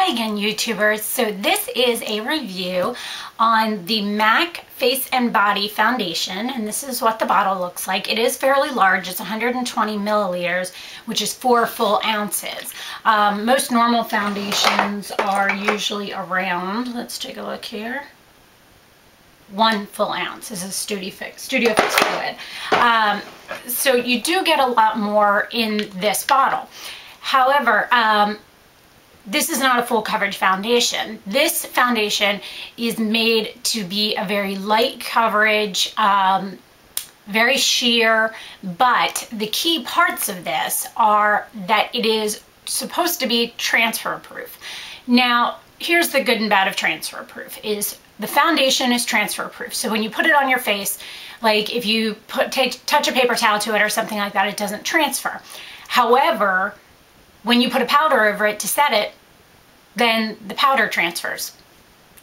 Hi again, YouTubers. So this is a review on the MAC Face and Body Foundation, and this is what the bottle looks like. It is fairly large. It's 120 milliliters, which is 4 full ounces. Most normal foundations are usually around, let's take a look here, 1 full ounce. This is Studio Fix fluid. So you do get a lot more in this bottle. However, this is not a full coverage foundation. This foundation is made to be a very light coverage, very sheer, but the key parts of this are that it is supposed to be transfer proof. Now, here's the good and bad of transfer proof is the foundation is transfer proof. So when you put it on your face, like if you touch a paper towel to it or something like that, it doesn't transfer. However, when you put a powder over it to set it, then the powder transfers.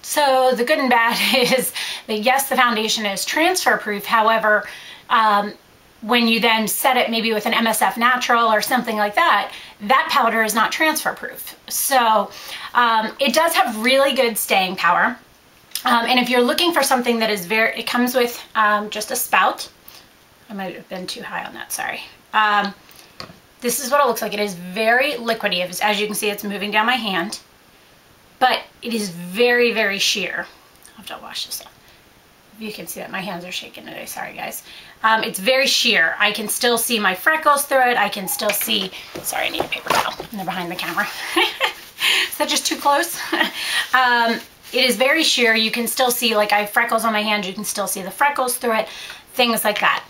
So the good and bad is that yes, the foundation is transfer proof. However, when you then set it maybe with an MSF natural or something like that, that powder is not transfer proof. So it does have really good staying power. And if you're looking for something that is it comes with just a spout. I might have been too high on that, sorry. This is what it looks like. It is very liquidy. As you can see, it's moving down my hand, but it is very, very sheer. I'll have to wash this off. You can see that my hands are shaking today. Sorry, guys. It's very sheer. I can still see my freckles through it. I can still see, sorry, I need a paper towel. They're behind the camera. Is that just too close? It is very sheer. You can still see, like I have freckles on my hand. You can still see the freckles through it, things like that.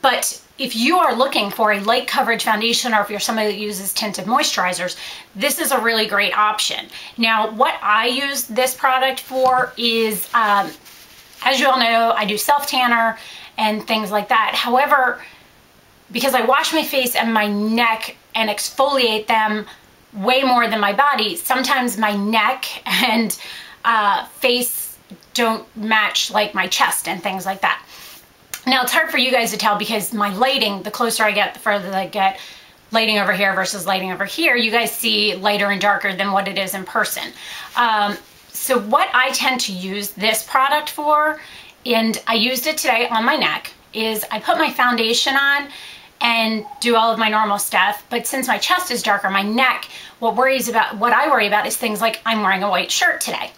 But if you are looking for a light coverage foundation, or if you're somebody that uses tinted moisturizers, this is a really great option. Now, what I use this product for is, as you all know, I do self-tanner and things like that. However, because I wash my face and my neck and exfoliate them way more than my body, sometimes my neck and face don't match like my chest and things like that. Now, it's hard for you guys to tell because my lighting, the closer I get, the further I get, lighting over here versus lighting over here, you guys see lighter and darker than what it is in person. So what I tend to use this product for, and I used it today on my neck, is I put my foundation on and do all of my normal stuff. But since my chest is darker, my neck, what I worry about is things like I'm wearing a white shirt today.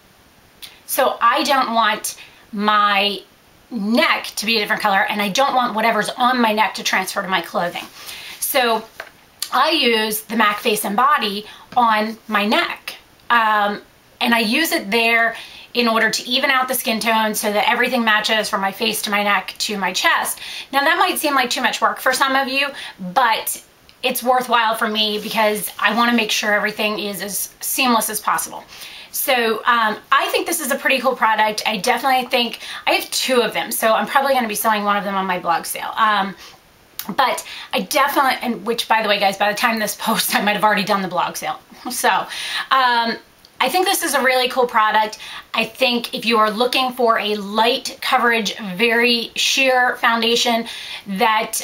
So I don't want my neck to be a different color, and I don't want whatever's on my neck to transfer to my clothing. So I use the MAC Face and Body on my neck, and I use it there in order to even out the skin tone so that everything matches from my face to my neck to my chest. Now that might seem like too much work for some of you, but it's worthwhile for me because I want to make sure everything is as seamless as possible. So I think this is a pretty cool product. I definitely think, I have 2 of them, so I'm probably going to be selling one of them on my blog sale. But I definitely, and which by the way, guys, by the time this posts, I might have already done the blog sale. So I think this is a really cool product. I think if you are looking for a light coverage, very sheer foundation that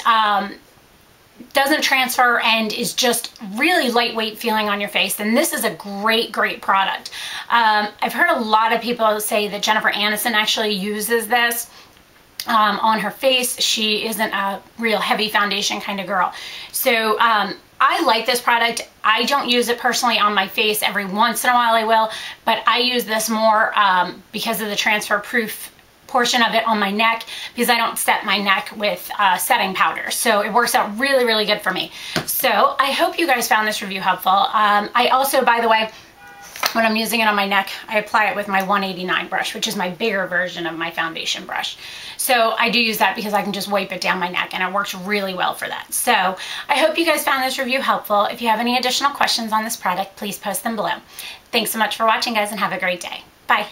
doesn't transfer and is just really lightweight feeling on your face, then this is a great, great product. I've heard a lot of people say that Jennifer Aniston actually uses this on her face. She isn't a real heavy foundation kind of girl. So I like this product. I don't use it personally on my face. Every once in a while I will, but I use this more because of the transfer proof portion of it on my neck, because I don't set my neck with setting powder. So it works out really, really good for me. So I hope you guys found this review helpful. I also, by the way, when I'm using it on my neck, I apply it with my 189 brush, which is my bigger version of my foundation brush. So I do use that because I can just wipe it down my neck, and it works really well for that. So I hope you guys found this review helpful. If you have any additional questions on this product, please post them below. Thanks so much for watching, guys, and have a great day. Bye.